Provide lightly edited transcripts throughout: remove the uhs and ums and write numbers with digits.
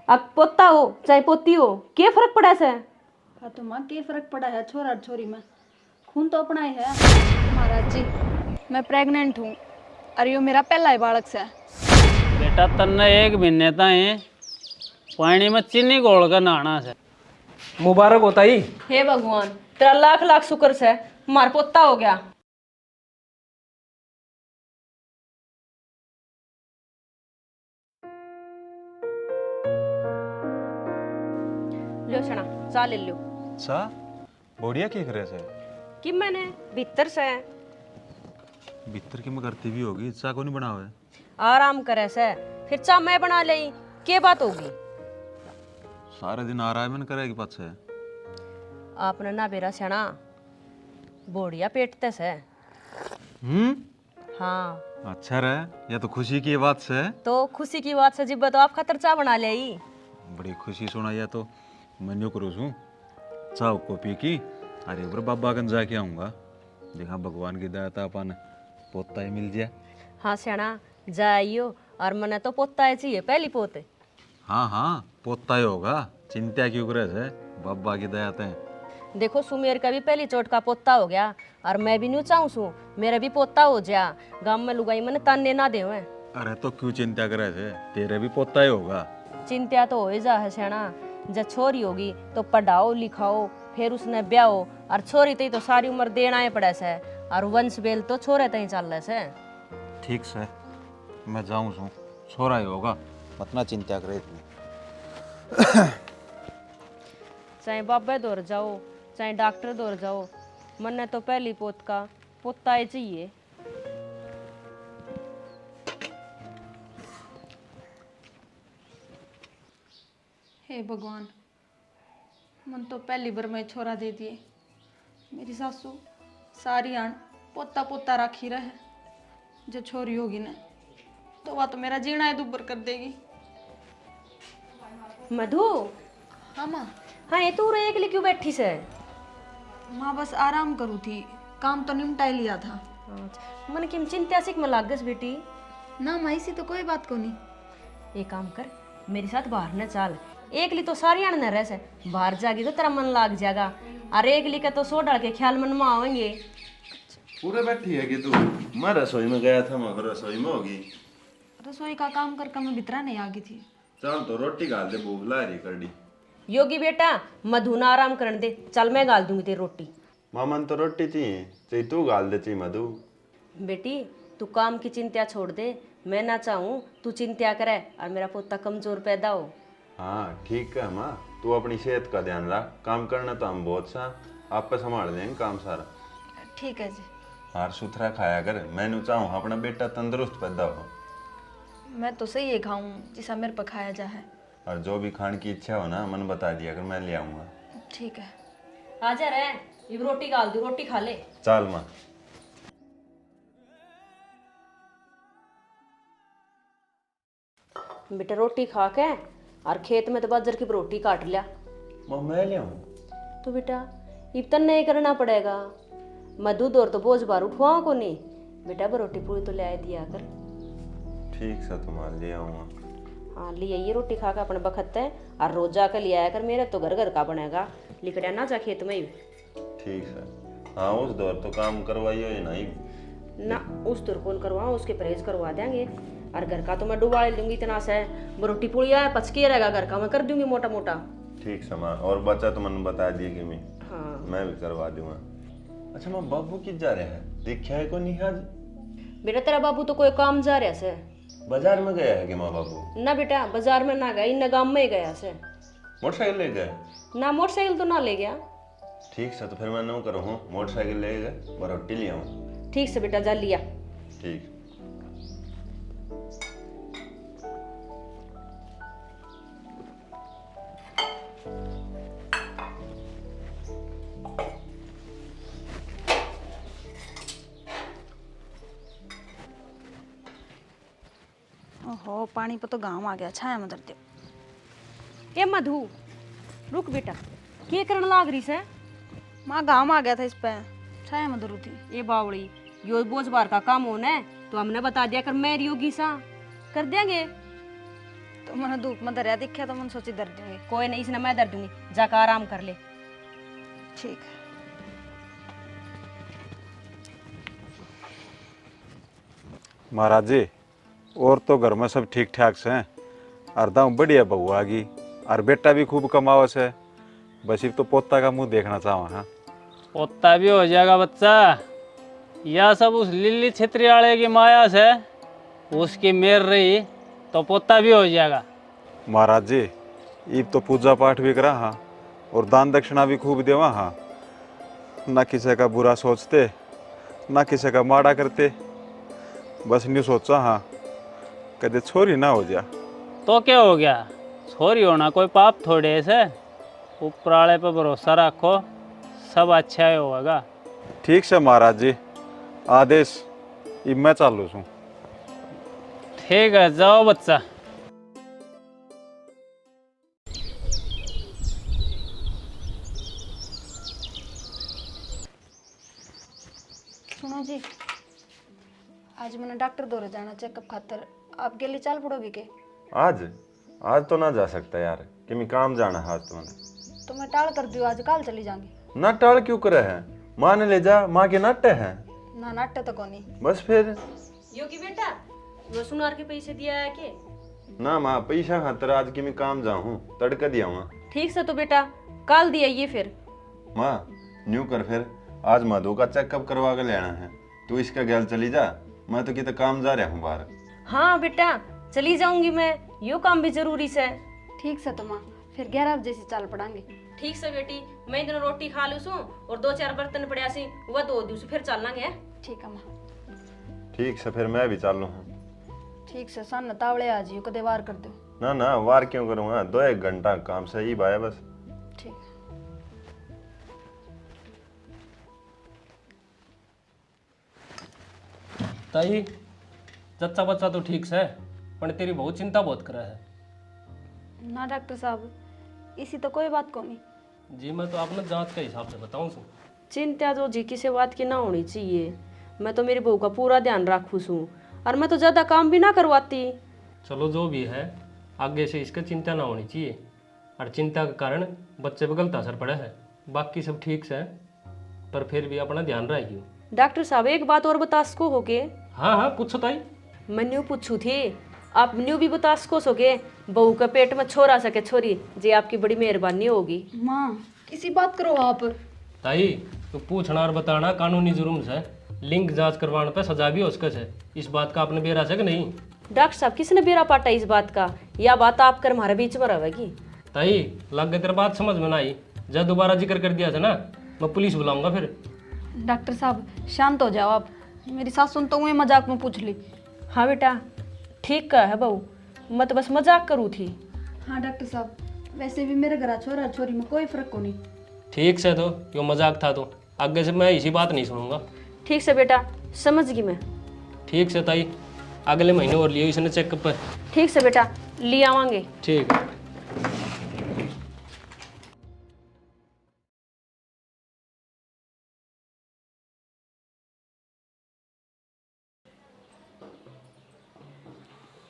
अब पोता हो चाहे पोती हो, क्या फर्क पड़ा से? हाँ तो माँ के फर्क पड़ा है छोरा और छोरी में? खून तो अपना ही है। महाराज जी, मैं प्रेग्नेंट हूँ और यो मेरा पहला ही बालक से। बेटा तन्ने 1 महीने ताई पानी में चीनी घोल कर नहाना से। मुबारक होता ही। हे भगवान, तेरा लाख लाख शुक्र से मार पोता हो गया। लो शना चा ले लो। सा बढ़िया की करे से कि मैंने भीतर से भीतर की में करती भी होगी, सा को नहीं बनावे। आराम करे से, फिर चा मैं बना ले, के बात होगी? सारे दिन आराम ही करेगी पास से। आपने ना बेरा शना बोड़िया पेटते से। हाँ अच्छा रहे, या तो खुशी की बात से। तो खुशी की बात से जिब्बा तो आप खातर चा बना ले ही। बड़ी खुशी सुना, या तो मैं न्यू करूँ छू चाव कॉपी की। अरे बार बाबा कन जाके आऊँगा, देखा भगवान की दया था अपन पोता ही मिल जाए। हाँ शना जाइयो, और मने तो पोता है चाहिए पहली पोते। हाँ हाँ पोता ही होगा, चिंता क्यों करे से, बाबा की दया थे। देखो सुमेर का भी पहली चोट का पोता हो गया, और मैं भी न्यू चाहूँ सू मेरा भी पोता हो जा। गांव में लुगाई मने ताने ना दे। अरे तो क्यों चिंता करे से, तेरे भी पोता ही होगा। चिंता तो हो ही जा है शना, जब छोरी होगी तो पढ़ाओ लिखाओ, फिर उसने ब्याहो, और छोरी तई तो सारी उम्र देना ही पड़े से, और वंश बेल तो छोरे तई चल रहे से। ठीक से मैं जाऊँ छू, छोरा ही होगा, इतना चिंता करे इतनी। चाहे बाबे दौड़ जाओ चाहे डॉक्टर दौड़ जाओ, मन्ने तो पहली पोत का पोता ही चाहिए। हे भगवान, मन तो पहली बार में छोरा दे दिए। मेरी सासू सारी आन पोता पोता राखी रहे, जो छोरी होगी ना तो वह तो मेरा जीना ही दुब्बर कर देगी। मधु, हाँ माँ। हाँ ये तू रे एकली क्यों बैठी से? माँ बस आराम करूँ थी, काम तो निपटा ही लिया था। मन किम चिंता सिक में लाग गस बेटी। ना माँ ऐसी तो कोई बात को नहीं। एक काम कर, मेरे साथ बाहर न चल। एकली तो सारी आन न रह से, बाहर जागी तो तेरा मन लाग जाएगा, और एकली का तो सो डाल के ख्याल मन में आवेंगे। पूरे बैठी है कि तू? मैं रसोई में गया था, मैं रसोई में होगी। रसोई का काम करके मैं भितरा नहीं आ गई थी। चल तो रोटी गाल दे, भूख ला रही करडी। योगी बेटा मधु ना आराम करने दे, चल मैं गाल दूंगी तेरी रोटी। मामन तो रोटी चाहिए, चाहिए तू गाल दे, चाहिए मधु। बेटी तू काम की चिंता छोड़ दे, मैं ना चाहूँ तू चिंता करे और मेरा पोता कमजोर पैदा हो। हाँ ठीक है माँ, तू अपनी सेहत का ध्यान रख, काम करना तो हम बहुत सा आप पे संभाल देंगे काम सारा। ठीक है जी। हार सुथरा खाया कर, मैंने चाहूँ अपना बेटा तंदुरुस्त पैदा हो। मैं तो सही है खाऊं जिसा मेरे पर खाया जा है। और जो भी खाने की इच्छा हो ना मन बता दिया कर, मैं ले आऊँगा। ठीक है। आजा रे, ये रोटी गाल दू, रोटी खा ले। चल माँ। बेटा रोटी खा के और खेत में तो बाजर की रोटी काट लिया। माँ मैं ले आऊँ? तो बेटा इतना नहीं करना पड़ेगा, मधु दौर तो बोझ बार उठवाओ को नहीं। बेटा वो रोटी पूरी तो ले आए दिया कर। ठीक सा तुम्हारा ले आऊँगा। हाँ ले आइए रोटी खा के अपने बखत है, और रोज जाकर ले आया कर, मेरे तो घर घर का बनेगा, लिखड़ा ना जा खेत में ही। ठीक है। हाँ उस दौर तो काम करवाइए ही नहीं ना उस दौर कौन करवाओ, उसके परहेज करवा देंगे, और घर का तो मैं डुबा दूंगी इतना से। वो रोटी पूरी आया पचके रहेगा, घर का मैं कर दूंगी मोटा मोटा। ठीक है माँ, और बच्चा तो मैंने बता दिया कि हाँ मैं भी करवा दूंगा। अच्छा माँ बाबू किस जा रहे हैं, देखा है को नहीं आज? बेटा तेरा बाबू तो कोई काम जा रहा से। बाजार में गया है कि माँ बाबू? ना बेटा बाजार में ना गया, इन गांव में ही गया से। मोटरसाइकिल ले गए? ना मोटरसाइकिल तो ना ले गया। ठीक है तो फिर मैं नौ करूँ, मोटरसाइकिल ले गए और रोटी ले आऊँ। ठीक से बेटा जा लिया। ठीक। ओहो पानी पर तो गाँव आ गया, छाया में धरते। ए मधु रुक बेटा, क्या करने लाग रही से? माँ गाँव आ गया था इस पे, छाया में धरू थी। ए बावड़ी यो बोझ बार का काम होना है तो हमने बता दिया कर, मैं योगी सा कर देंगे। तो मैंने धूप में दरिया दिखा तो मैंने सोची दर दूंगी। कोई नहीं, इसने मैं दर दूंगी, जाकर आराम कर ले। ठीक है। महाराज जी, और तो घर में सब ठीक ठाक से हैं। अर्धा बढ़िया बहू आ गई और बेटा भी खूब कमावस है। बस अब तो पोता का मुंह देखना चाहवा। हाँ, पोता भी हो जाएगा बच्चा। यह सब उस लिल्ली छेत्री वाले की माया से उसकी मेर रही तो पोता भी हो जाएगा। महाराज जी, अब तो पूजा पाठ भी करा। हाँ, और दान दक्षिणा भी खूब देवा। हाँ, ना किसी का बुरा सोचते, ना किसी का माड़ा करते। बस न्यू सोचा हाँ, कदे छोरी ना हो जा। तो क्या हो गया, छोरी होना कोई पाप थोड़े से। ऊपर वाले पे भरोसा रखो, सब अच्छा ही होगा। ठीक से महाराज जी, आदेश। अब मैं चालू छूँ। ठीक है, जाओ बच्चा। सुनो जी, आज मैंने डॉक्टर दौरे जाना चेकअप खातर। आप के लिए चल पड़ोगे के? आज आज तो ना जा सकता यार, कि मैं काम जाना है आज तो मैंने। तो मैं टाल कर दूँ, आज कल चली जाऊंगी। ना टाल क्यों करे है? माँ ने ले जा, माँ के नाट्य है। ना नाट्य तो कोनी। बस फिर योगी बेटा, वो सुनार के पैसे दिया है के? ना माँ, पैसा खातर आज की मैं काम जाऊँ, तड़का दिया वहाँ। ठीक से तो बेटा कल दिया ये फिर। माँ न्यू कर फिर, आज मधु का चेकअप करवा के लेना है। तू इसका गैल चली जा, मैं तो कितना काम जा रहा हूँ बाहर। हाँ बेटा, चली जाऊंगी मैं, यो काम भी जरूरी से। ठीक से तो माँ, फिर 11 बजे से चल पड़ांगे। ठीक से बेटी, मैं इधर रोटी खा लूँ और 2-4 बर्तन पड़िया सी वह धो दूँ, फिर चलेंगे। ठीक है माँ। ठीक से फिर मैं भी चालू हूँ। ठीक से सन तावड़े आ जियो, कदे वार कर दो। ना ना, वार क्यों करूँगा, 2-1 घंटा काम सही बाया बस। ठीक। ताई, जच्चा बच्चा तो ठीक से, पर तेरी बहुत चिंता बहुत करे है। ना डॉक्टर साहब, इसी तो कोई बात को नहीं। जी मैं तो आपने जांच के हिसाब से बताऊँ सू। चिंता तो जी किसी बात की ना होनी चाहिए। मैं तो मेरी बहू का पूरा ध्यान रखूँ सूँ, और मैं तो ज़्यादा काम भी ना करवाती। चलो जो भी है, आगे से इसका चिंता ना होनी चाहिए। और चिंता के कारण बच्चे पर गलत असर पड़ा है। बाकी सब ठीक से, पर फिर भी अपना ध्यान रखियो। डॉक्टर साहब एक बात और बता सको हो के? हाँ हाँ, पूछो ताई। मैं न्यू पूछू थी, आप न्यू भी बता सको सोगे बहू के पेट में छोरा सके छोरी, जी आपकी बड़ी मेहरबानी होगी। माँ किसी बात करो आप। ताई, तो पूछना और बताना कानूनी जुर्म से। लिंग जांच करवाने पे सजा भी हो सकती है। इस बात का आपने बेरा है कि नहीं? डॉक्टर साहब किसने बेरा पाटा इस बात का? या बात आप कर हमारे बीच में रहेगी? ताई, लग गई तेरे बात समझ में ना आई। जब दोबारा जिक्र कर दिया था ना, मैं पुलिस बुलाऊंगा फिर। डॉक्टर साहब शांत हो जाओ आप। मेरी सास सुन तो हुए मजाक में पूछ ली। हाँ बेटा, ठीक है बहू, मैं तो बस मजाक करूँ थी। हाँ डॉक्टर साहब, वैसे भी मेरे घर छोरा छोरी में कोई फर्क को नहीं। ठीक से, तो यो मजाक था, तो आगे से मैं इसी बात नहीं सुनूंगा। ठीक से बेटा, समझ गई मैं। ठीक से ताई, अगले महीने और लियो इसने चेकअप पर। ठीक से बेटा, ले आवांगे। ठीक है।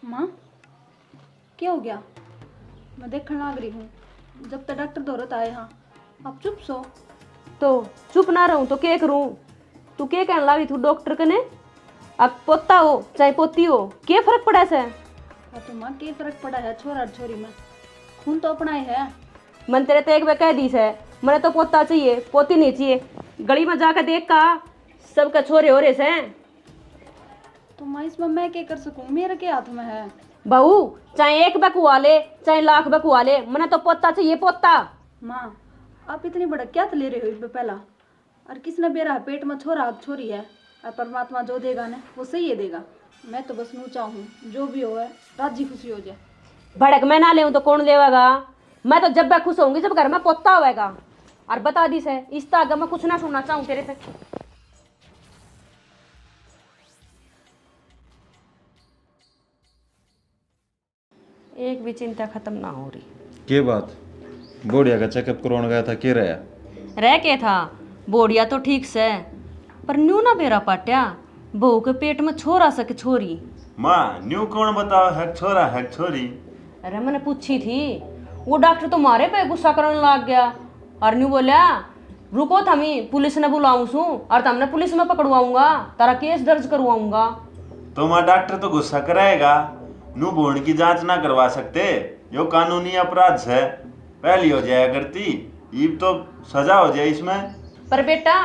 माँ क्या हो गया? मैं देखने लग रही हूँ, जब तक डॉक्टर दौरत आए। हाँ आप चुप सो। तो चुप ना रहूं तो क्या करूं? तू क्या कहने लगी तू डॉक्टर कने? अब पोता हो चाहे पोती हो, क्या फर्क पड़ा से? तो माँ क्या फर्क पड़ा है छोरा और छोरी में? खून तो अपना ही है। मन तेरे तो एक बार कह दी है, मैंने तो पोता चाहिए पोती नहीं चाहिए। गली में जाकर देख का सबका छोरे हो रहे से। तो माँ इसमें मैं क्या कर सकूँ, मेरे के हाथ में है। बहू चाहे 1 बकुआ ले चाहे लाख बकुआ ले, मैंने तो पोता चाहिए पोता। माँ आप इतनी बड़ा क्या ले रहे हो इस पे पहला? और किसने बेरा है पेट में छोरा छोरी है, और परमात्मा जो देगा ना वो सही है देगा। मैं तो बस नूचा हूँ, जो भी हो है राजी खुशी हो जाए। भड़क मैं ना ले तो कौन लेगा? मैं तो जब मैं खुश होंगी जब घर में पोता होएगा। और बता दी से इस आगे मैं कुछ ना सुनना चाहूँ तेरे से। एक भी चिंता खत्म ना हो रही। के बात? बोढ़िया का चेकअप करवाने गया था, के रहा? रह के था बोढ़िया तो ठीक से, पर न्यू ना बेरा पाट्या बहू के पेट में छोरा सके छोरी। माँ न्यू कौन बताओ है छोरा है छोरी? अरे मैंने पूछी थी, वो डॉक्टर तो मारे पे गुस्सा करने लग गया और न्यू बोलिया रुको थमी पुलिस ने बुलाऊं सू और तुमने पुलिस में पकड़वाऊंगा, तारा केस दर्ज करवाऊंगा। तो वहाँ डॉक्टर तो गुस्सा कराएगा, नू भ्रूण की जांच ना करवा सकते, यो कानूनी अपराध है, पहली हो जाया करती, ये तो सजा हो जाए इसमें। पर बेटा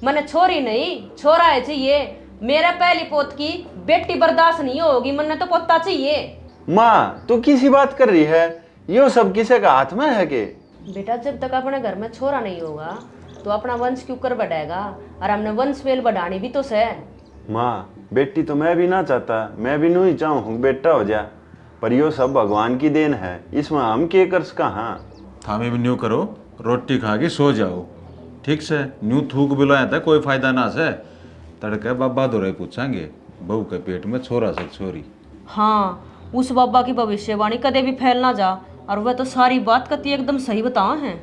मैंने छोरी नहीं छोरा है चाहिए, मेरा पहली पोत की बेटी बर्दाश्त नहीं होगी, मैंने तो पोता चाहिए। माँ तू किसी बात कर रही है, यो सब किसी का हाथ में है के? बेटा जब तक अपने घर में छोरा नहीं होगा तो अपना वंश क्यों कर बढ़ाएगा, और हमने वंश वेल बढ़ानी भी तो है। माँ बेटी तो मैं भी ना चाहता, मैं भी नहीं चाहूँ बेटा हो जा, पर यो सब भगवान की देन है, इसमें हम के कर कहाँ। थामे भी न्यू करो, रोटी खा के सो जाओ, ठीक से। न्यू थूक बुलाया था कोई फायदा ना से, तड़के बाबा दो पूछांगे बहू के पेट में छोरा से छोरी। हाँ उस बाबा की भविष्यवाणी कदे भी फैल ना जा, और वह तो सारी बात कती एकदम सही बता है।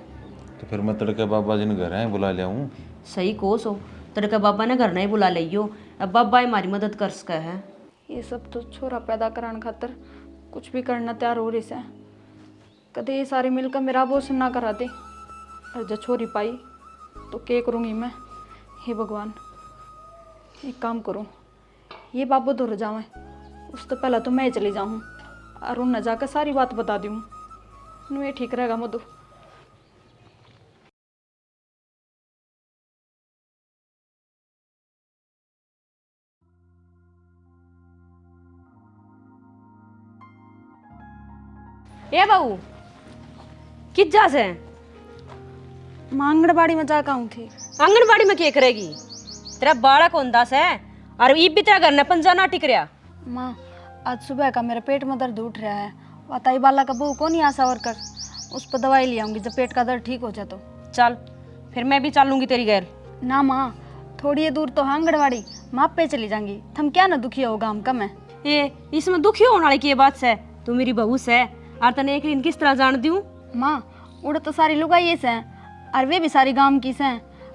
तो फिर मैं तड़के बाबा जी ने घर हैं बुला लिया हूँ। सही कोस हो, तड़के बाबा ने घर नहीं बुला लियो, अब बाबा हमारी मदद कर सके है। ये सब तो छोरा पैदा कराने खातर कुछ भी करना तैयार हो रही है। कदे ये सारे मिलकर मेरा अबॉर्शन ना करा दे, और जब छोरी पाई तो क्या करूँगी मैं। हे भगवान एक काम करूँ, ये बाबू दूर जावे, उस तो पहले तो मैं चली जाऊँ और उन न जाकर सारी बात बता दूँ, ये ठीक रहेगा मधु। ए बहू किस जा से? माँ आंगनबाड़ी में जा कहूँ थी। आंगनबाड़ी में क्या करेगी? तेरा बालक होंदा से और ईब भी तेरा घर ने पंजा ना टिक रहा। माँ आज सुबह का मेरे पेट में दर्द उठ रहा है, बताई बाला का बहू कौन ही आशा वर्कर, उस पर दवाई ले आऊँगी जब पेट का दर्द ठीक हो जाए तो। चल फिर मैं भी चलूंगी तेरी घर। ना माँ थोड़ी ये दूर तो है आंगनबाड़ी, माँ पे चली जाऊंगी, थम क्या ना दुखी होगा हम कम है। ए इसमें दुखी होने वाली की बात से, तू मेरी बहू से और तने एक दिन किस तरह जान दूं? माँ उड़ तो सारी लुगाई से और वे भी सारी गांव की से,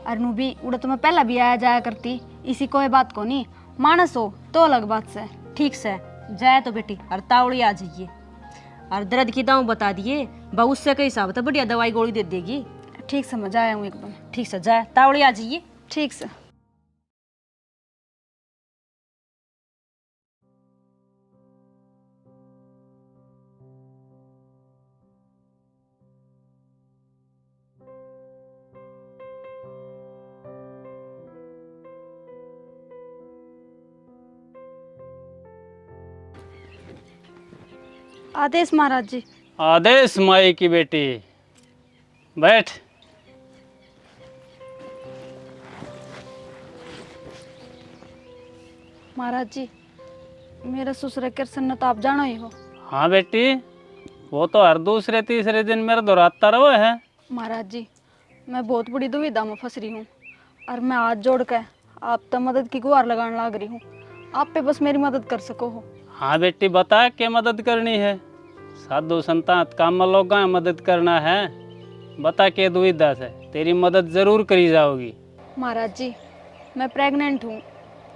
और नू भी उड़ तो मैं पहला भी आया जाया करती, इसी कोई बात को नहीं, मानस हो तो अलग बात से। ठीक से जाए तो बेटी और तावड़ी आ जाइए, और दर्द की दाव बता दिए, बहू से कई हिसाब तो बढ़िया दवाई गोली दे देगी। ठीक समझ आया हूँ एकदम। ठीक से जाए तावड़ी आ जाइए। ठीक से। आदेश महाराज जी। आदेश माई की बेटी, बैठ। महाराज जी मेरा ससुर कृष्ण ने तो आप जानो ही हो। हाँ बेटी, वो तो हर दूसरे तीसरे दिन मेरा दोहराता रहो है। महाराज जी मैं बहुत बड़ी दुविधा में फंस रही हूँ, और मैं हाथ जोड़ कर आप तो मदद की गुहार लगाने लग रही हूँ, आप पे बस मेरी मदद कर सको हो। हाँ बेटी बता क्या मदद करनी है, साधु संतात काम में लोग मदद करना है, बता के दुविधा से तेरी मदद जरूर करी जाओगी। महाराज जी मैं प्रेग्नेंट हूँ,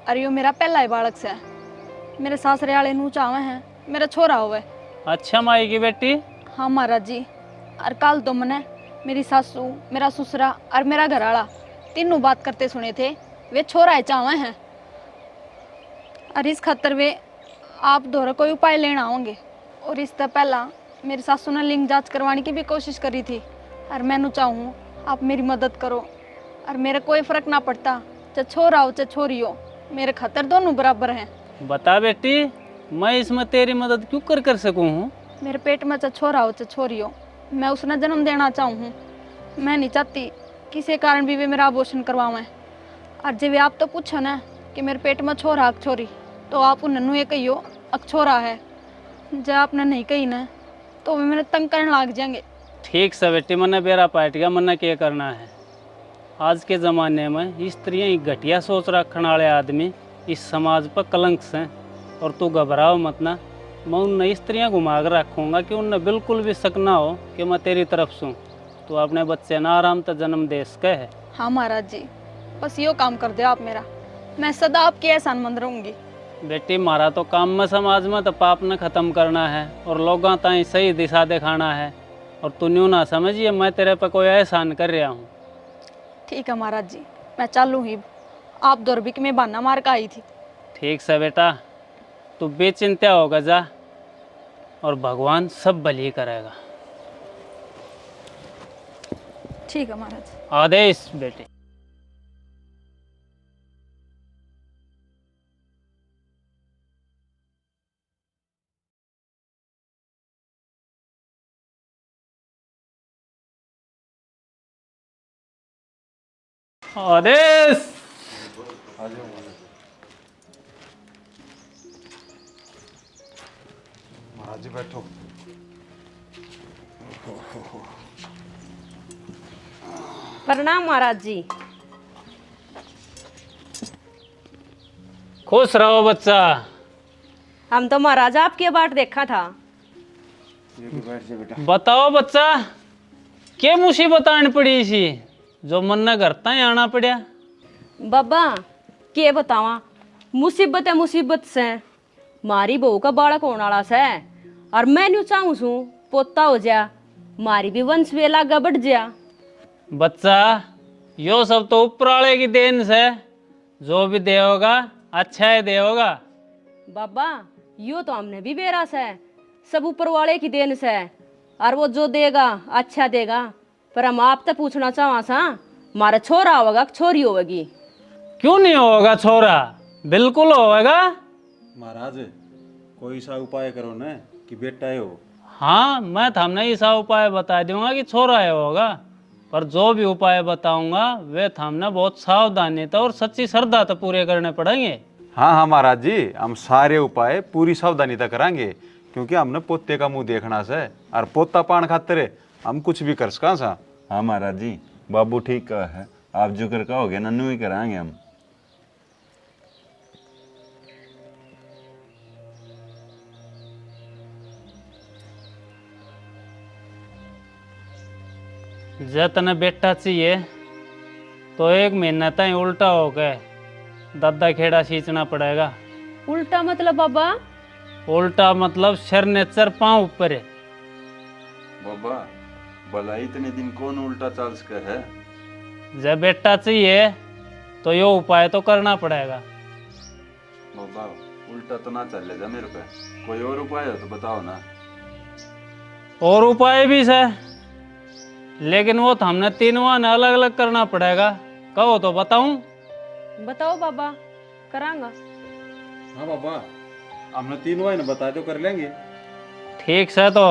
और यो मेरा पहला ही बालक से है, मेरे सासरे वाले नू चावे हैं मेरा छोरा होवे। अच्छा माई की बेटी। हाँ महाराज जी, और कल तो मैंने मेरी सासू, मेरा ससुरा और मेरा घर वाला तीनों बात करते सुने थे, वे छोरा ही चावे हैं, और इस खातर वे आप दोहरा कोई उपाय लेना होंगे। और इससे पहला मेरी सासू ने लिंग जांच करवाने की भी कोशिश करी थी, और मैनू चाहूँ आप मेरी मदद करो, और मेरा कोई फर्क ना पड़ता, चाहे छोरा हो चाहे छोरी हो, मेरे खातर दोनों बराबर हैं। बता बेटी मैं इसमें तेरी मदद क्यों कर सकूँ हूँ? मेरे पेट में चाहे छोरा हो चाहे छोरी हो, मैं उसने जन्म देना चाहूँ, मैं नहीं चाहती किसी कारण भी वे मेरा अबॉर्शन करवावें। और जब वे आप तो पूछो ना कि मेरे पेट में छोरा अक छोरी, तो आप उन्हें ये कहियो अक छोरा है, जब आपने नहीं कही ना तो वे मेरे तंग करने लग जाएंगे। ठीक से बेटी, मन्ने बेरा पाट गया, मन्ने क्या करना है। आज के ज़माने में स्त्रियाँ ही घटिया सोच रखने वाले आदमी इस समाज पर कलंक से, और तू घबराओ मत ना, मैं उन स्त्रियाँ घुमा कर रखूँगा कि उनने बिल्कुल भी शक ना हो कि मैं तेरी तरफ सूँ, तो अपने बच्चे ना आराम तो जन्म दे सके है। हाँ महाराज जी बस यो काम कर दो आप मेरा, मैं सदा आपकी एहसानमंद रहूँगी। बेटी मारा तो काम में समाज में तो पाप ने ख़त्म करना है और लोगों ताई सही दिशा दिखाना है। और तू न्यू ना समझिए मैं तेरे पे कोई एहसान कर रहा हूँ। ठीक है महाराज जी, मैं चालू ही। आप दौरबिक में बहाना मार के आई थी। ठीक से बेटा, तू बेचिंता होगा जा, और भगवान सब भली करेगा। ठीक है महाराज। आदेश बेटे। आदेश। महाराज जी बैठो। प्रणाम महाराज जी। खुश रहो बच्चा। हम तो महाराज आपके बाट देखा था। बताओ बच्चा, क्या मुसीबत आन पड़ी सी जो मन ने घर तक आना पड़ा? बाबा के बतावा, मुसीबत है मुसीबत से। मारी बहू का बालक होने वाला से और मैं न्यू चाहूँ सू पोता हो जा, मारी भी वंश वेला आगे बढ़ जा। बच्चा यो सब तो ऊपर वाले की देन से, जो भी देगा अच्छा ही देगा। बाबा यो तो हमने भी बेरा से, सब ऊपर वाले की देन से, और वो जो देगा अच्छा देगा। पर हम आपसे पूछना चाहवा सा, मारा छोरा होगा कि छोरी होगी? क्यों नहीं होगा छोरा, बिल्कुल होगा। महाराज कोई सा उपाय करो न कि बेटा ही हो। हाँ मैं तो हमने ऐसा उपाय बता दूंगा कि छोरा है होगा, पर जो भी उपाय बताऊंगा वे हमने बहुत सावधानी तो और सच्ची श्रद्धा तो पूरे करने पड़ेंगे। हाँ हाँ महाराज जी, हम सारे उपाय पूरी सावधानी तक करांगे, क्योंकि हमने पोते का मुंह देखना से, और पोता पान खातिर हम कुछ भी कर सका सा। हाँ महाराज जी, बाबू ठीक कहा है, आप जो कर कहोगे नन्नू ही कराएंगे हम। जब तने बेटा चाहिए तो 1 महीना तक उल्टा हो गए दादा खेड़ा सींचना पड़ेगा। उल्टा मतलब बाबा? उल्टा मतलब शर नेचर पाँव ऊपर है। बाबा भला इतने दिन कौन उल्टा चाल सके है? जब बेटा चाहिए तो यो उपाय तो करना पड़ेगा। बाबा उल्टा तो ना चलेगा मेरे पे, कोई और उपाय हो तो बताओ ना। और उपाय भी है, लेकिन वो तो हमने तीनों ने अलग अलग करना पड़ेगा। कहो तो बताऊं? बताओ बाबा, करांगा। हाँ बाबा, हमने तीनों ही न बता दो, कर लेंगे। ठीक से तो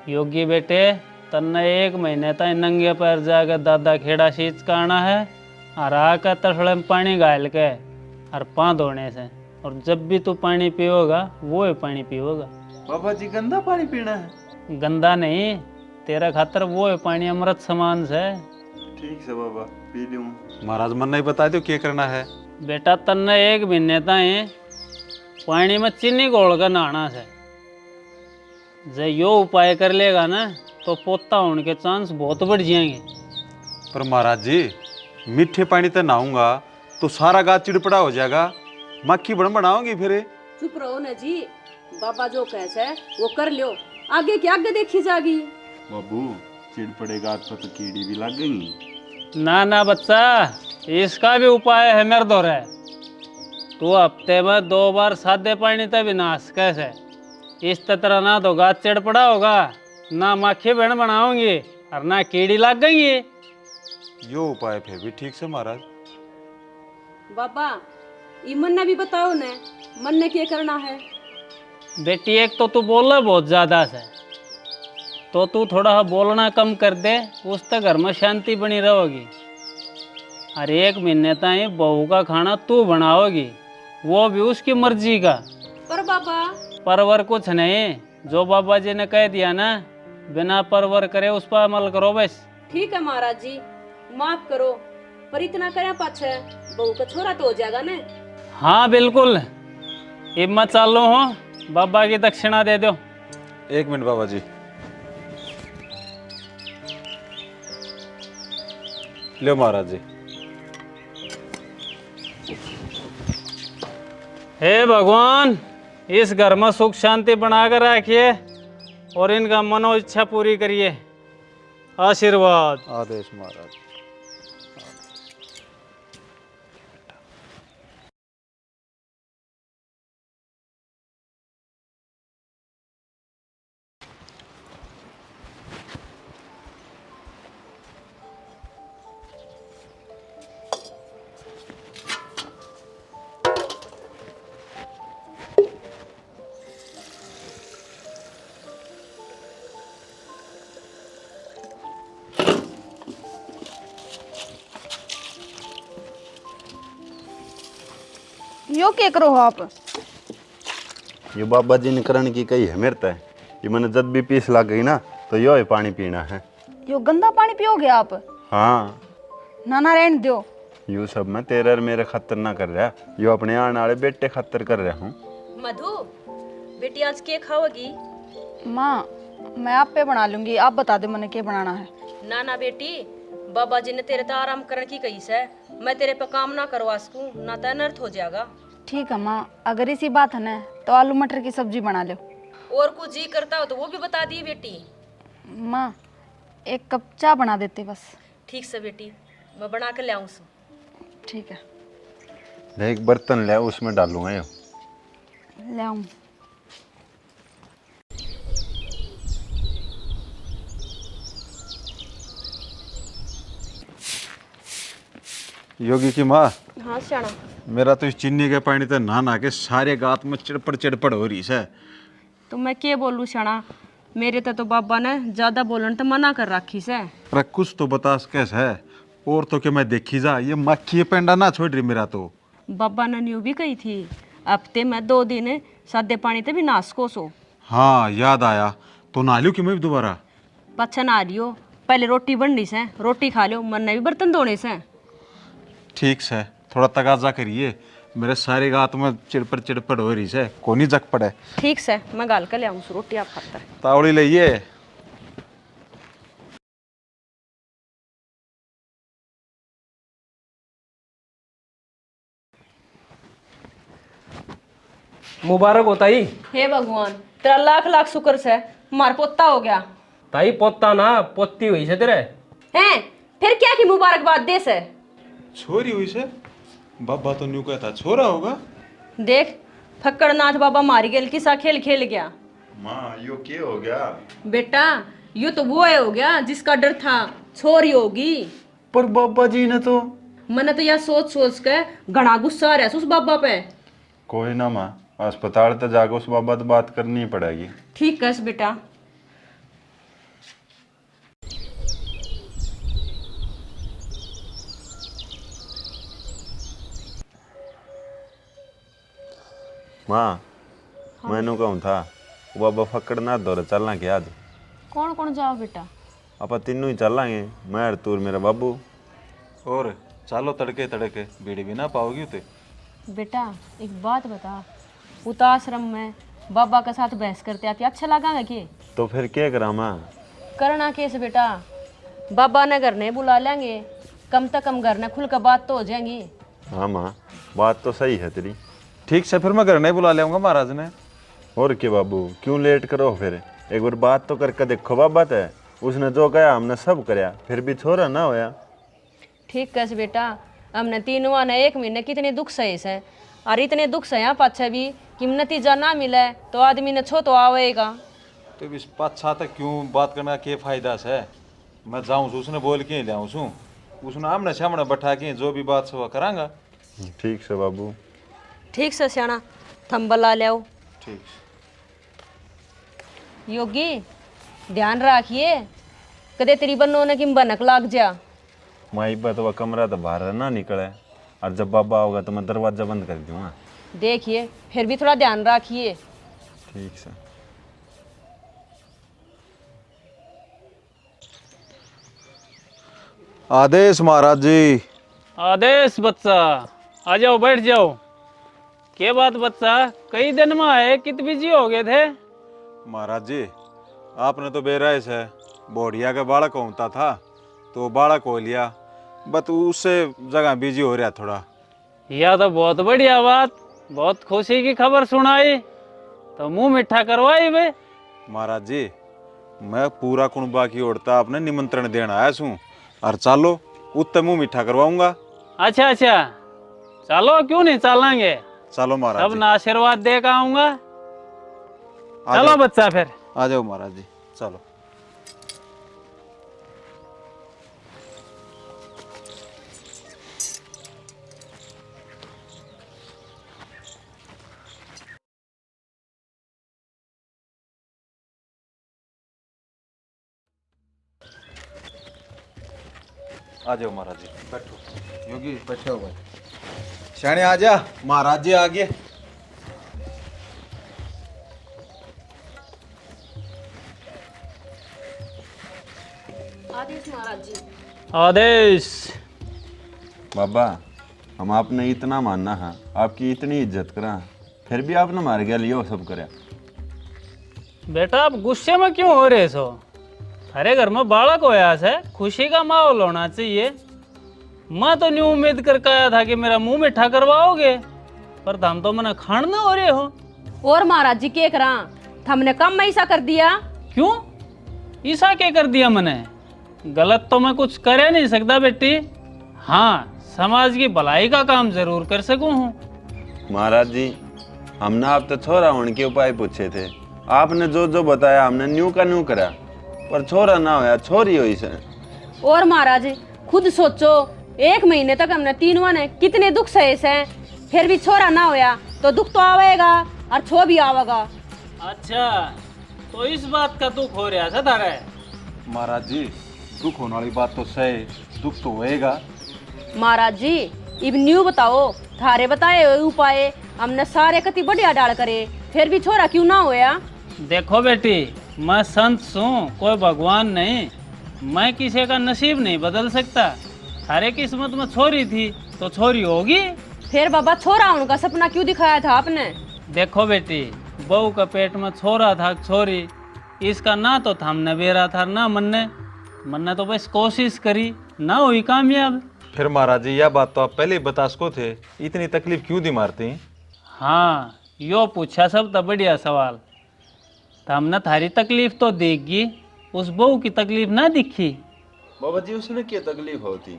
योगी बेटे, तन्ने 1 महीने तक नंगे पैर जाकर दादा खेड़ा सींच का आना है, और आकर तसड़े में पानी गाल के और पाँव धोने से। और जब भी तू पानी पियोगा वो ही पानी पियोगा। बाबा जी गंदा पानी पीना है? गंदा नहीं, तेरा खातर वो है पानी अमृत समान से। ठीक से बाबा, पी लूँ। महाराज मन नहीं बता दो क्या करना है। बेटा तन्ने 1 महीने तक पानी में चीनी घोल कर नहाना से। जब यो उपाय कर लेगा ना तो पोता होने के चांस बहुत बढ़ जाएंगे। पर महाराज जी, मीठे पानी तो नहाऊंगा तो सारा गाछ चिड़पड़ा हो जाएगा, मक्खी बन बनाओगी फिर। चुप रहो ना जी, बाबा जो कैसे वो कर लियो, आगे क्या आगे देखी जागी। बाबू चिड़ पड़ेगा तो कीड़ी भी लग गई। ना ना बच्चा, इसका भी उपाय है मेरे दौर है। तू हफ्ते में 2 बार सादे पानी तक भी नाश कैसे, इस तरह ना तो गाछ चिड़ पड़ा होगा, ना मक्खी बन बनाओगी और ना कीड़ी लग गई। यो उपाय फिर भी ठीक से महाराज। बाबा ये मन ने भी बताओ ने, मन ने क्या करना है? बेटी एक तो तू बोल रहा बहुत ज्यादा से, तो तू थोड़ा बोलना कम कर दे, उस तक घर में शांति बनी रहेगी। और 1 महीने तक बहू का खाना तू बनाओगी, वो भी उसकी मर्जी का। पर बाबा परवर कुछ नहीं, जो बाबा जी ने कह दिया ना, बिना परवर करे उस पर अमल करो बस। ठीक है महाराज जी, माफ करो, पर इतना करे पाछे बहू का छोरा तो हो जाएगा ने। हाँ बिल्कुल, हिम्मत चालो हो, बाबा की दक्षिणा दे दो। 1 मिनट बाबा जी, लो महाराज जी। हे भगवान, इस घर में सुख शांति बनाकर रखिए और इनका मनो इच्छा पूरी करिए। आशीर्वाद। आदेश महाराज। यो क्या करो हो आप? ये बाबा जी ने करण की कही है मेरे तय। ये मैंने जब भी पीस लग गई ना तो यो ही पानी पीना है। यो गंदा पानी पियोगे आप? हाँ, नाना रहने दो। यू सब मैं तेरे और मेरे खतर ना कर रहा, यो अपने आने वाले बेटे खतर कर रहा हूँ। मधु, बेटी आज क्या खाओगी? माँ, मैं आप पे बना लूंगी, आप बता दो मैंने क्या बनाना है। ना ना बेटी, बाबा जी ने तेरे तो आराम करने की कही है। मैं तेरे पे काम ना करवा सकूं ना तो अनर्थ हो जाएगा। ठीक है माँ, अगर इसी बात है ना तो आलू मटर की सब्जी बना लो। और कुछ जी करता हो तो वो भी बता दी बेटी। माँ, एक कप चाय बना देते बस। ठीक से बेटी, मैं बना के ले आऊँ। ठीक है, ले एक बर्तन ले, उसमें डालूंगा यो। ले आऊँ। योगी की माँ, हाँ श्याणा। मेरा तो इस चीनी के पानी तो नहा नहा के सारे गात में चिड़पड़ हो रही है। तो मैं क्या बोलूँ श्याणा, मेरे तो बाबा ने ज्यादा बोलन तो मना कर रखी से। अरे कुछ तो बता कैसे है, और तो क्या मैं देखी जा, ये मक्खी पेंडा ना छोड़ रही मेरा तो। बाबा ने न्यू भी कही थी, हफ्ते में 2 दिन सादे पानी ते भी नासको सो। हाँ याद आया, तो नहा लियो कि मैं भी दोबारा? पच्छन आ रही हो, पहले रोटी बननी से, रोटी खा लो, मन ने भी बर्तन धोने से। ठीक से थोड़ा तगाजा करिए, मेरे सारे गात में चिड़पड़ हो रही है, कोनी जग पड़े। ठीक से मैं गाल कर ले आऊँ रोटी, आप खाता है। तावड़ी लइए। मुबारक हो ताई। हे भगवान, तेरा लाख लाख शुक्र से मार पोता हो गया। ताई पोता ना पोती हुई से तेरे। हैं फिर क्या की मुबारकबाद दे से? छोरी हुई से? बाबा तो न्यू कहता छोरा होगा। देख, फक्कड़नाथ बाबा मारी गेल किसा खेल खेल गया। माँ यो क्या हो गया? बेटा, यो तो वो हो गया जिसका डर था छोरी होगी। पर बाबा जी ने तो। मैंने तो यह सोच सोच के घना गुस्सा आ रहा है उस बाबा पे। कोई ना माँ, अस्पताल तो जाकर उस बाबा तो बात करनी ही पड़ेगी। ठीक है बेटा। माँ, मैंने कहूँ था वो बाबा फकड़ ना दौरे चलना क्या आज? कौन कौन जाओ बेटा? आप तीनों ही चलेंगे, मैं और तू मेरा बाबू। और चलो तड़के तड़के, बीड़ी भी ना पाओगी उते। बेटा एक बात बता, उताश्रम में बाबा के साथ बहस करते आती अच्छा लगा कि? तो फिर क्या करा माँ? करना कैसे बेटा, बाबा ने घर ने बुला लेंगे, कम से कम घर ने खुल कर बात तो हो जाएंगी। हाँ माँ, बात तो सही है तेरी। ठीक से फिर मैं घर नहीं बुला लेऊंगा महाराज ने। और क्या बाबू, क्यों लेट करो? फिर एक बार बात तो करके देखो बाबा है, उसने जो कहा हमने सब कराया, फिर भी छोरा ना होया। ठीक कैसे बेटा, हमने तीनों ने 1 महीने कितने दुख सहे हैं, और इतने दुख सहे पाछे भी कि नतीजा ना मिले तो आदमी ने छो तो आवेगा। तो इस पाछा तक क्यों बात करना के फायदा से? मैं जाऊँ उसने बोल के ले आऊँ सू, उसने आमने सामने बैठा के जो भी बात से वो करांगा। ठीक से बाबू। ठीक से सियाना, थंबल ला ले आओ। ठीक। योगी ध्यान रखिए, कदे तेरी बन्नों ने कि बनक लाग जा। माई बात वह कमरा तो बाहर ना निकले, और जब बाबा होगा तो मैं दरवाजा बंद कर दूंगा। देखिए फिर भी थोड़ा ध्यान रखिए। ठीक से। आदेश महाराज जी। आदेश बच्चा, आ जाओ बैठ जाओ। क्या बात बच्चा, कई दिन में आए, कित बिजी हो गए थे? महाराज जी, आपने तो बेराय से बोढ़िया का बालक होता था तो बालक हो लिया, बस उससे जगह बिजी हो रहा थोड़ा। यह तो बहुत बढ़िया बात। बहुत खुशी की खबर सुनाई तो मुंह मीठा करवाई बे। महाराज जी, मैं पूरा कुणबा की ओरता आपने निमंत्रण देना आया छू और चालो उत्ते मुंह मीठा करवाऊंगा। अच्छा अच्छा, चलो क्यों नहीं चलेंगे। चलो महाराज सब जी, ना आशीर्वाद दे के आऊंगा। आ चलो जाओ, बच्चा फिर। आ जाओ महाराज जी, चलो। आ जाओ महाराज जी, बैठो। योगी बैठो भाई। शाणे आ जा, महाराज जी आ गए। आदेश महाराज जी। आदेश। बाबा, हम आपने इतना मानना है, आपकी इतनी इज्जत करा, फिर भी आपने मार गया लियो सब करया। बेटा आप गुस्से में क्यों हो रहे हो। अरे घर में बालक होया है, खुशी का माहौल होना चाहिए। मैं तो नहीं उम्मीद करके आया था कि मेरा मुंह मीठा करवाओगे, पर तुम तो मना खान ना हो रहे हो। और महाराज जी के करा, हमने कम ऐसा कर दिया। क्यों ऐसा क्या कर दिया मैंने। गलत तो मैं कुछ कर ही नहीं सकता बेटी। हाँ, समाज की भलाई का काम जरूर कर सकूं हूँ। महाराज जी, हमने आप तो छोरा होने के उपाय पूछे थे, आपने जो जो बताया हमने न्यू का न्यू करा, पर छोरा ना होया, छोरी हुई से। और महाराज खुद सोचो, 1 महीने तक हमने तीनों ने कितने दुख सहे से, फिर भी छोरा ना होया तो दुख तो आवेगा और छो भी आवेगा। अच्छा, तो इस बात का दुख हो रहा था तारे। महाराज जी, दुख होने वाली बात तो सही, दुख तो होएगा। महाराज जी इब न्यू बताओ, थारे बताए हुए उपाय हमने सारे कति बढ़िया डाल करे, फिर भी छोरा क्यों ना होया। देखो बेटी, मैं संत हूँ, कोई भगवान नहीं। मैं किसी का नसीब नहीं बदल सकता। थारे किस्मत में छोरी थी तो छोरी होगी। फिर बाबा छोरा उनका सपना क्यों दिखाया था आपने। देखो बेटी, बहू का पेट में छोरा था छोरी, इसका ना तो थामने बेरा था ना मन्ने तो बस कोशिश करी, ना हुई कामयाब। फिर महाराज जी, यह बात तो आप पहले ही बता सको थे, इतनी तकलीफ क्यों दी मारती। हाँ, यो पूछा सब तो बढ़िया सवाल। हमने थारी तकलीफ तो देगी, उस बहू की तकलीफ ना दिखी। बाबा जी, उसने क्या तकलीफ होती,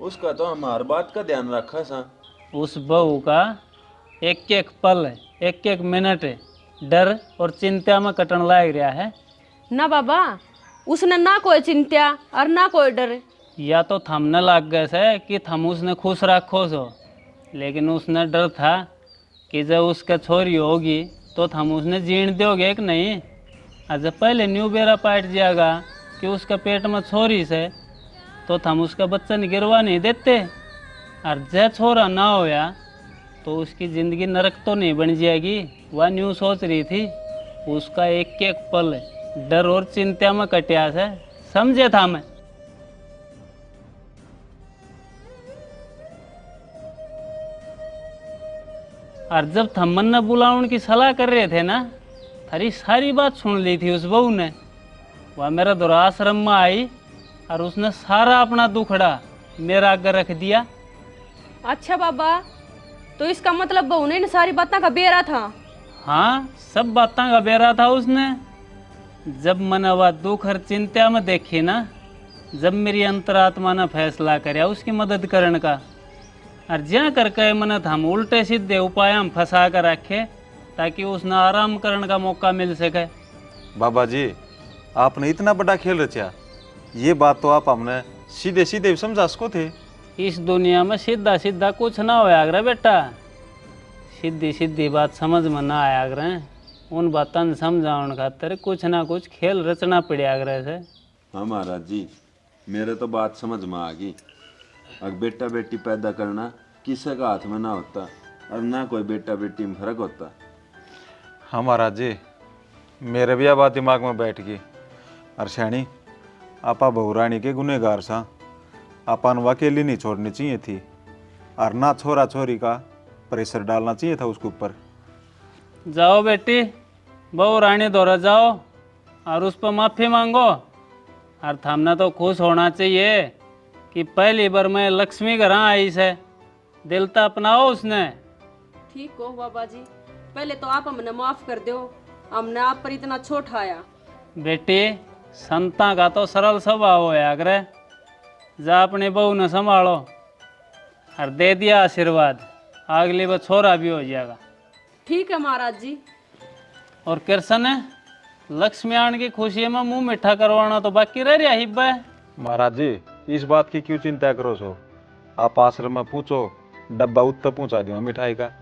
उसका तो हम हर बात का ध्यान रखा सा। उस बहू का एक एक पल, एक एक मिनट डर और चिंता में कटन लाग रहा है। ना बाबा, उसने ना कोई चिंता और ना कोई डर। या तो थमने लग गए से कि थम उसने खुश रखो सो, लेकिन उसने डर था कि जब उसका छोरी होगी तो थम उसने जीण दोगे कि नहीं। आज पहले न्यू बेरा पाट जाएगा कि उसका पेट में छोरी से, तो थम उसका बच्चन गिरवा नहीं देते। और जय छोरा ना होया तो उसकी ज़िंदगी नरक तो नहीं बन जाएगी। वह न्यू सोच रही थी, उसका एक एक पल डर और चिंता में कटिया से, समझे था मैं। और जब थम्मन ने बुलाउन की सलाह कर रहे थे ना, थारी सारी बात सुन ली थी उस बहू ने। वह मेरा दुराश्रम में आई और उसने सारा अपना दुखड़ा मेरा आगे रख दिया। अच्छा बाबा, तो इसका मतलब बहू ने इन सारी बातों का बेरा था। हाँ, सब बातें का बेरा था उसने। जब मैंने वह दुख और चिंता में देखी ना, जब मेरी अंतरात्मा ने फैसला कराया उसकी मदद करने का, और ज्या करके मैंने हम उल्टे सीधे उपाय हम फंसा कर रखे ताकि उसने आराम करने का मौका मिल सके। बाबा जी, आपने इतना बड़ा खेल रचा, ये बात तो आप हमने सीधे सीधे समझा सको थे। इस दुनिया में सीधा सीधा कुछ ना होया करे बेटा। सीधी सीधी बात समझ में ना आया करे, उन बातों समझाने खातर कुछ ना कुछ खेल रचना पड़ा करे से। हाँ महाराज जी, मेरे तो बात समझ में आ गई। अब बेटा बेटी पैदा करना किसी का हाथ में ना होता, और ना कोई बेटा बेटी में फर्क होता। हाँ महाराज जी, मेरे भी यह बात दिमाग में बैठ गई। और शैणी, आपा बहुरानी के गुनेगार सा, अपन अकेली नहीं छोड़नी चाहिए थी, और ना छोरा छोरी का प्रेशर डालना चाहिए था उसके ऊपर। जाओ बेटी, बहू रानी दौरा जाओ और उस पर माफ़ी मांगो। और थामना तो खुश होना चाहिए कि पहली बार मैं लक्ष्मी घर आई से, दिल तो अपनाओ उसने। ठीक हो बाबा जी, पहले तो आप हमने माफ कर दो, हमने आप पर इतना छोट आया। बेटी संता का तो सरल स्वभाव होया करे, जा अपने बहू ने संभालो और दे दिया आशीर्वाद, अगली बार छोरा भी हो जाएगा। ठीक है महाराज जी। और कृष्ण लक्ष्मी आन की खुशी में मुंह मीठा करवाना तो बाकी रह रहा हिब्बा है। महाराज जी, इस बात की क्यों चिंता करो सो, आप आश्रम में पूछो, डब्बा उत्तर पहुंचा दूंगा मिठाई का।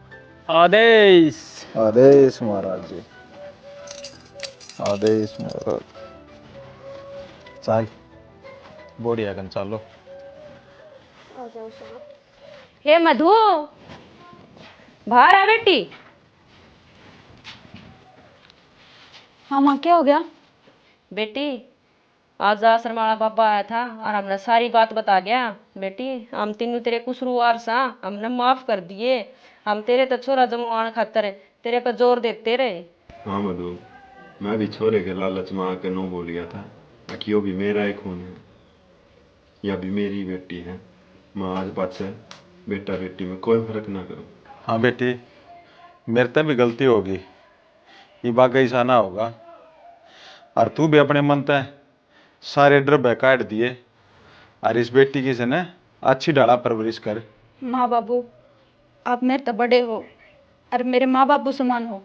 आदेश। आदेश महाराज जी, आदेश महाराज। चल बढ़िया गन चलो। हे मधु, बाहर आ बेटी। हाँ माँ, क्या हो गया? बेटी आज आश्रम वाला बाबा आया था और हमने सारी बात बता गया। बेटी हम तीनों तेरे कुसरूवार सा, हमने माफ कर दिए। हम तेरे तो छोरा जमवान खातर तेरे पर जोर देते रहे। हाँ मधु, मैं भी छोरे के लालच में आकर नो बोल गया था कि यो भी मेरा ही खून है, या भी मेरी बेटी है। मैं आज बात से बेटा बेटी में कोई फर्क ना करूं। हाँ बेटी, मेरे से भी गलती होगी, ये बात ऐसा ना होगा। और तू भी अपने मन से सारे डर काट दिए और इस बेटी की से न अच्छी डाला परवरिश कर। माँ बाबू, आप मेरे तो बड़े हो और मेरे माँ बाबू समान हो,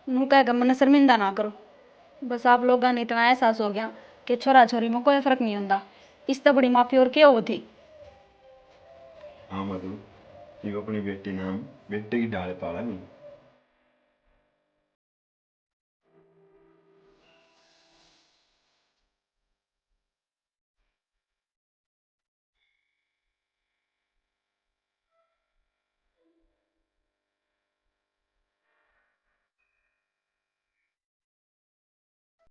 नू कहेगा मन शर्मिंदा ना करो। बस आप लोगों ने इतना एहसास हो गया कि छोरा छोरी में कोई फर्क नहीं होता, इस तो बड़ी माफी और क्या होती। हाँ मधु, ये अपनी बेटी नाम बेटे की डाले पाला नहीं।